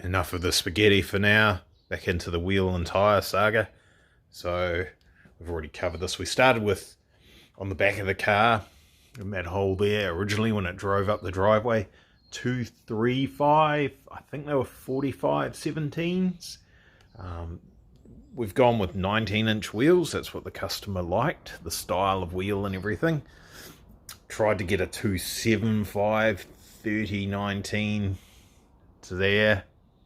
enough of the spaghetti for now. Back into the wheel and tyre saga. So we've already covered this. We started with on the back of the car, in that hole there originally when it drove up the driveway, 235, I think they were 45 17s. We've gone with 19-inch wheels. That's what the customer liked, the style of wheel and everything. Tried to get a 275 30 19 to there,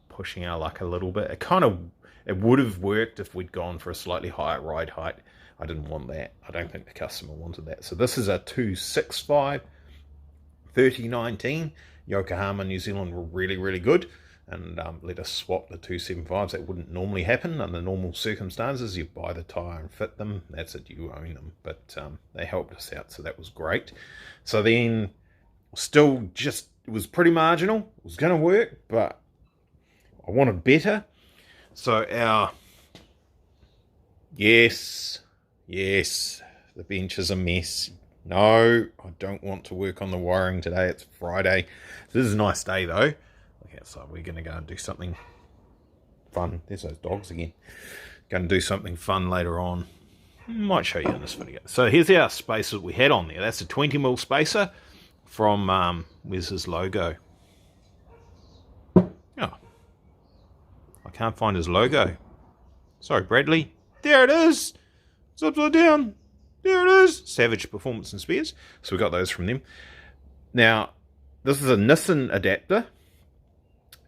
pushing our luck a little bit. It would have worked if we'd gone for a slightly higher ride height. I didn't want that. I don't think the customer wanted that. So this is a 265 30 19. Yokohama, New Zealand were really, really good, and let us swap the 275s. That wouldn't normally happen under normal circumstances. You buy the tyre and fit them. That's it, you own them. But they helped us out, so that was great. So then, still just, it was pretty marginal. It was going to work, but I wanted better. So our, yes, the bench is a mess. No, I don't want to work on the wiring today. It's Friday. This is a nice day though. Look outside. We're going to go and do something fun. There's those dogs again. Going to do something fun later on. Might show you in this video. So here's our spacer that we had on there. That's a 20mm spacer from, where's his logo? Oh, I can't find his logo. Sorry, Bradley. There it is. It's upside down. There it is. Savage Performance and Spares. So we got those from them. Now, this is a Nissan adapter,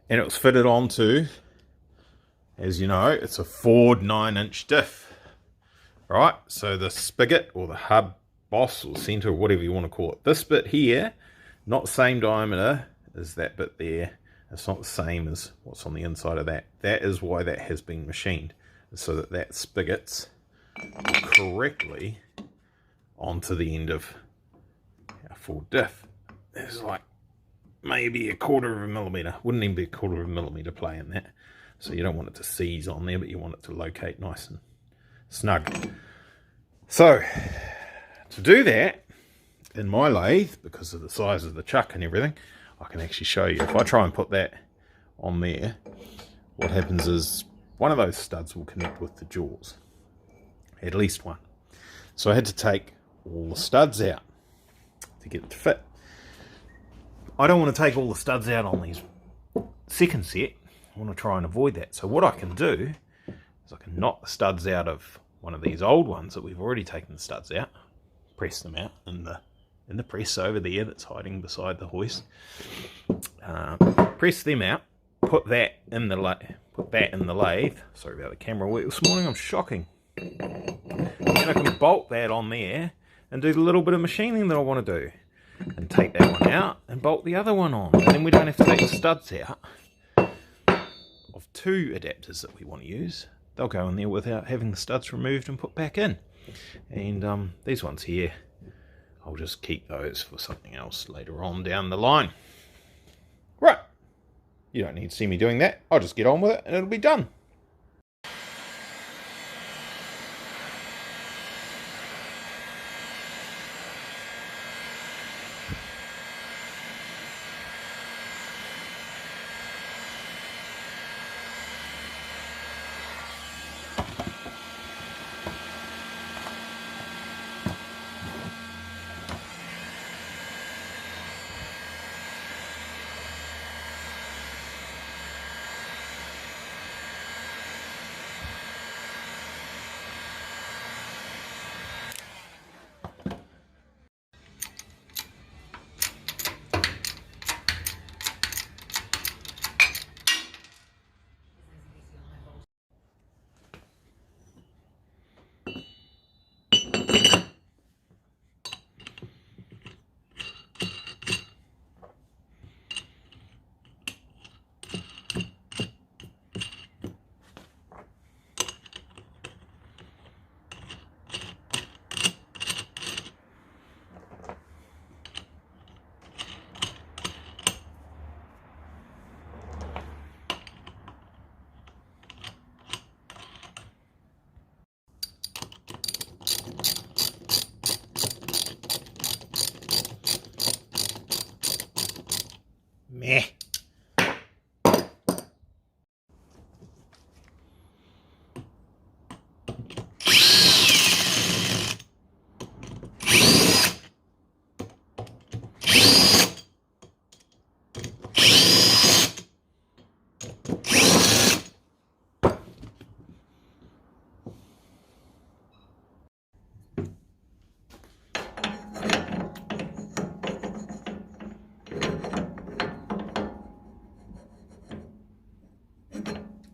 and it was fitted onto, as you know, it's a Ford 9-inch diff. Right, so the spigot or the hub boss or center or whatever you want to call it. This bit here, not the same diameter as that bit there. It's not the same as what's on the inside of that. That is why that has been machined, so that that spigot's correctly onto the end of our Ford diff. There's like maybe 1/4 millimeter. Wouldn't even be 1/4 millimeter play in that. So you don't want it to seize on there, but you want it to locate nice and snug. So to do that in my lathe, because of the size of the chuck and everything, I can actually show you. If I try and put that on there, what happens is one of those studs will connect with the jaws. At least one. So I had to take all the studs out to get it to fit. I don't want to take all the studs out on these second set. I want to try and avoid that. So what I can do is I can knock the studs out of one of these old ones that we've already taken the studs out, press them out in the press over there that's hiding beside the hoist. Press them out, put that in the lathe. Sorry about the camera work this morning. I'm shocking. And I can bolt that on there and do the little bit of machining that I want to do, and take that one out and bolt the other one on, and then we don't have to take the studs out of two adapters that we want to use. They'll go in there without having the studs removed and put back in. And these ones here, I'll just keep those for something else later on down the line. Right, you don't need to see me doing that. I'll just get on with it and it'll be done.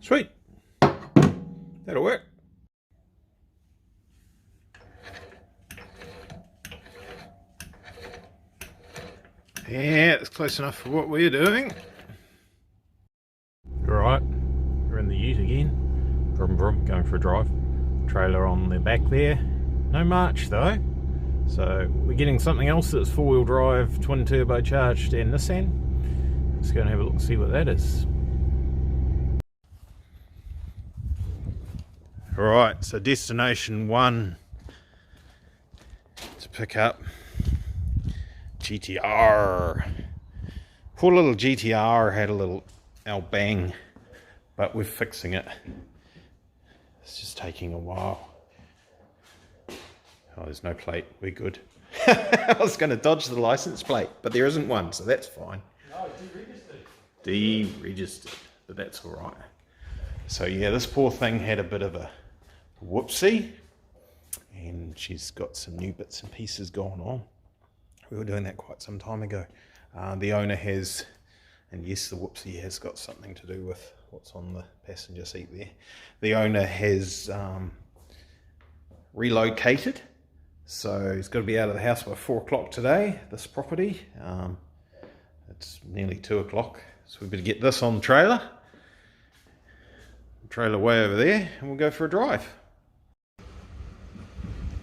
Sweet. That'll work. Yeah, it's close enough for what we're doing. Right, we're in the ute again. Brum brum, going for a drive. Trailer on the back there. No march though. So we're getting something else that's four-wheel drive, twin turbocharged and Nissan. Let's go and have a look and see what that is. Alright, so destination 1 to pick up GTR. Poor little GTR had a little bang, but we're fixing it. It's just taking a while. Oh, there's no plate. We're good. I was going to dodge the license plate, but there isn't one, so that's fine. No, deregistered. Deregistered, but that's all right. So yeah, this poor thing had a bit of a whoopsie, and she's got some new bits and pieces going on. We were doing that quite some time ago. The owner has, and yes, the whoopsie has got something to do with what's on the passenger seat there. The owner has relocated, so he's got to be out of the house by 4 o'clock today, this property. It's nearly 2 o'clock, so we better get this on the trailer. Trailer way over there, and we'll go for a drive.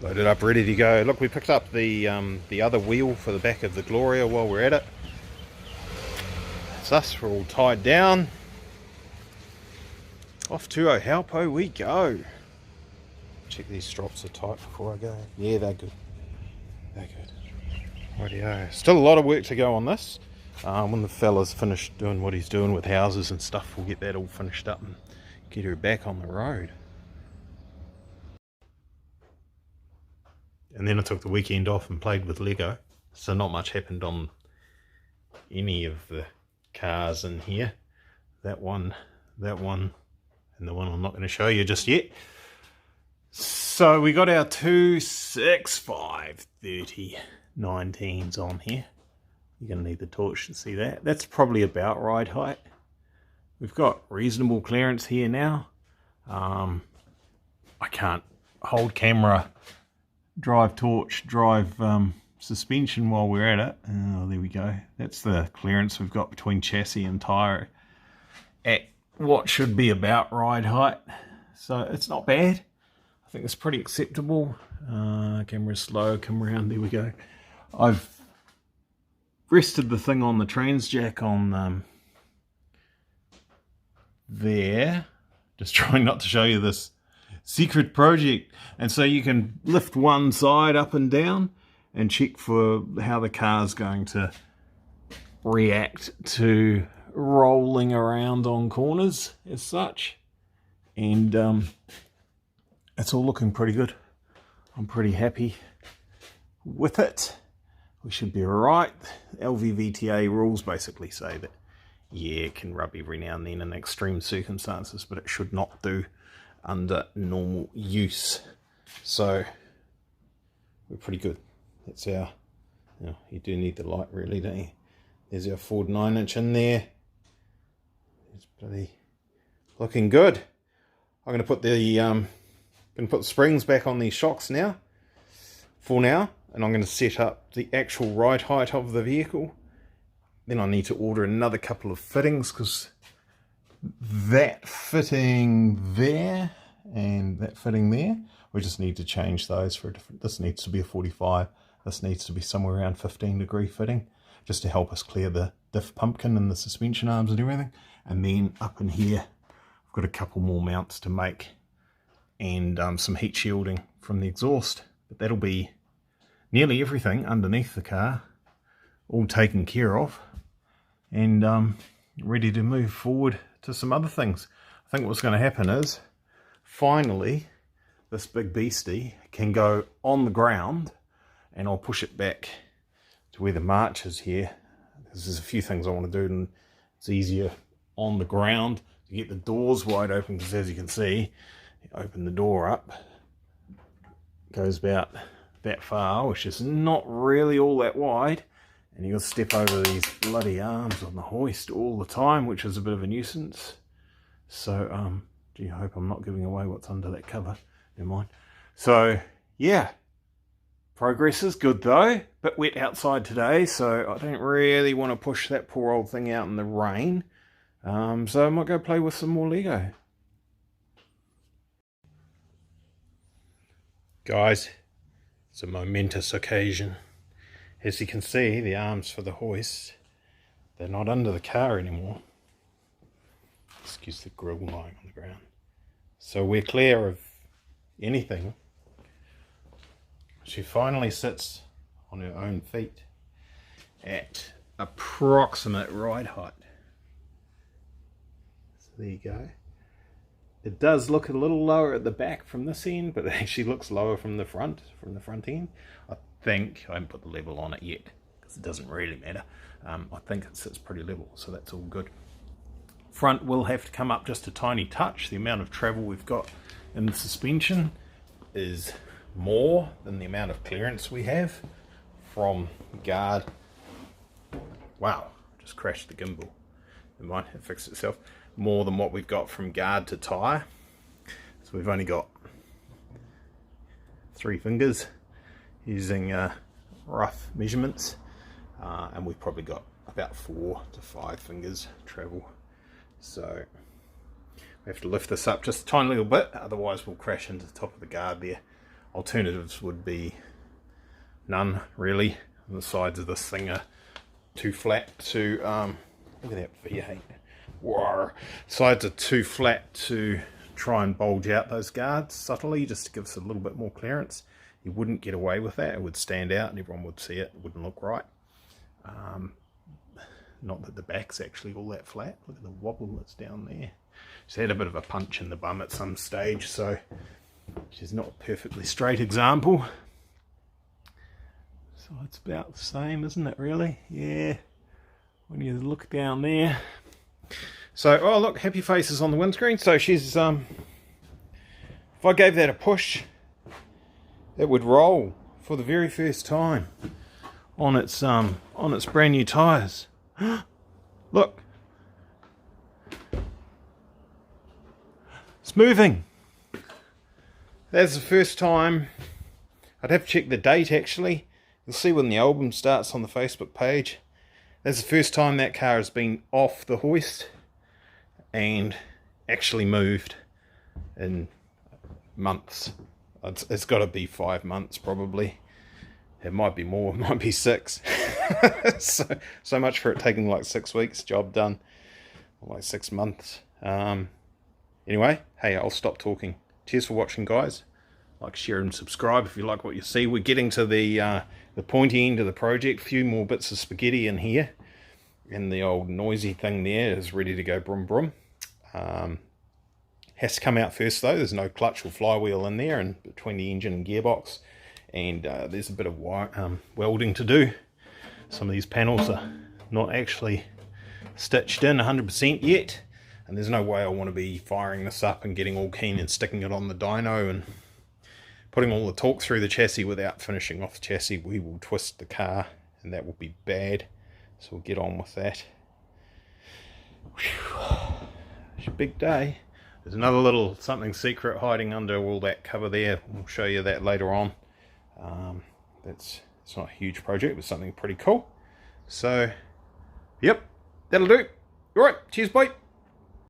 Loaded up, ready to go. Look, we picked up the other wheel for the back of the Gloria while we're at it. It's us, we're all tied down. Off to Ohalpo we go. Check these strops are tight before I go. Yeah, they're good. They're good. Rightio. Still a lot of work to go on this. When the fella's finished doing what he's doing with houses and stuff, we'll get that all finished up and get her back on the road. And then I took the weekend off and played with Lego. So not much happened on any of the cars in here. That one, and the one I'm not going to show you just yet. So we got our 26530 19s on here. You're going to need the torch to see that. That's probably about ride height. We've got reasonable clearance here now. I can't hold camera, drive torch, drive suspension while we're at it. Oh, there we go. That's the clearance we've got between chassis and tyre at what should be about ride height. So it's not bad. I think it's pretty acceptable. Camera's slow, come around, there we go. I've rested the thing on the trans jack on there. Just trying not to show you this secret project. And so you can lift one side up and down and check for how the car's going to react to rolling around on corners as such. And it's all looking pretty good. I'm pretty happy with it. We should be alright. LVVTA rules basically say that, yeah, it can rub every now and then in extreme circumstances, but it should not do under normal use. So we're pretty good. That's our, you know, you do need the light really, don't you? There's our Ford 9-inch in there. It's bloody looking good. I'm going to put the springs back on these shocks now, for now, and I'm going to set up the actual ride height of the vehicle. Then I need to order another couple of fittings, because that fitting there and that fitting there, we just need to change those for a different. This needs to be a 45. This needs to be somewhere around 15-degree fitting, just to help us clear the diff pumpkin and the suspension arms and everything. And then up in here, I've got a couple more mounts to make, and some heat shielding from the exhaust. But that'll be nearly everything underneath the car, all taken care of, and ready to move forward to some other things. I think what's going to happen is, finally, this big beastie can go on the ground, and I'll push it back to where the march is here. There's a few things I want to do, and it's easier on the ground to get the doors wide open, because as you can see, you open the door up, it goes about that far, which is not really all that wide, and you've got to step over these bloody arms on the hoist all the time, which is a bit of a nuisance. So, gee, I hope I'm not giving away what's under that cover. Never mind. So, yeah. Progress is good though. Bit wet outside today, so I don't really want to push that poor old thing out in the rain. So I might go play with some more Lego. Guys, it's a momentous occasion. As you can see, the arms for the hoist, they're not under the car anymore. Excuse the grill lying on the ground. So we're clear of anything. She finally sits on her own feet at approximate ride height. So there you go. It does look a little lower at the back from this end, but it actually looks lower from the front end. I think, I haven't put the level on it yet, because it doesn't really matter. I think it sits pretty level, so that's all good. Front will have to come up just a tiny touch. The amount of travel we've got in the suspension is more than the amount of clearance we have from guard. Wow, just crashed the gimbal. Never mind, it fixed itself. More than what we've got from guard to tyre. So we've only got 3 fingers using rough measurements, and we've probably got about 4 to 5 fingers travel. So we have to lift this up just a tiny little bit, otherwise we'll crash into the top of the guard there. Alternatives would be none, really. The sides of this thing are too flat to, look at that V8. Whoa. Sides are too flat to try and bulge out those guards subtly, just to give us a little bit more clearance. You wouldn't get away with that. It would stand out and everyone would see it. It wouldn't look right. Not that the back's actually all that flat. Look at the wobble that's down there. She's had a bit of a punch in the bum at some stage, so she's not a perfectly straight example. So it's about the same, isn't it, really? Yeah, when you look down there. So, oh look, happy faces on the windscreen. So she's, if I gave that a push, it would roll for the very first time on its brand new tyres. Look, it's moving. That's the first time. I'd have to check the date actually. You'll see when the album starts on the Facebook page. That's the first time that car has been off the hoist and actually moved in months. It's got to be 5 months probably. It might be more, it might be 6. so much for it taking like 6 weeks, job done. Like 6 months. Anyway, hey, I'll stop talking. Cheers for watching, guys. Like, share and subscribe if you like what you see. We're getting to the pointy end of the project. A few more bits of spaghetti in here. And the old noisy thing there is ready to go brum brum. Has to come out first though. There's no clutch or flywheel in there and between the engine and gearbox. And there's a bit of welding to do. Some of these panels are not actually stitched in 100% yet. And there's no way I want to be firing this up and getting all keen and sticking it on the dyno and putting all the torque through the chassis without finishing off the chassis. We will twist the car and that will be bad. So we'll get on with that. Whew. It's a big day. There's another little something secret hiding under all that cover there. We'll show you that later on. It's not a huge project, but something pretty cool. So, yep, that'll do. Alright, cheers, bye.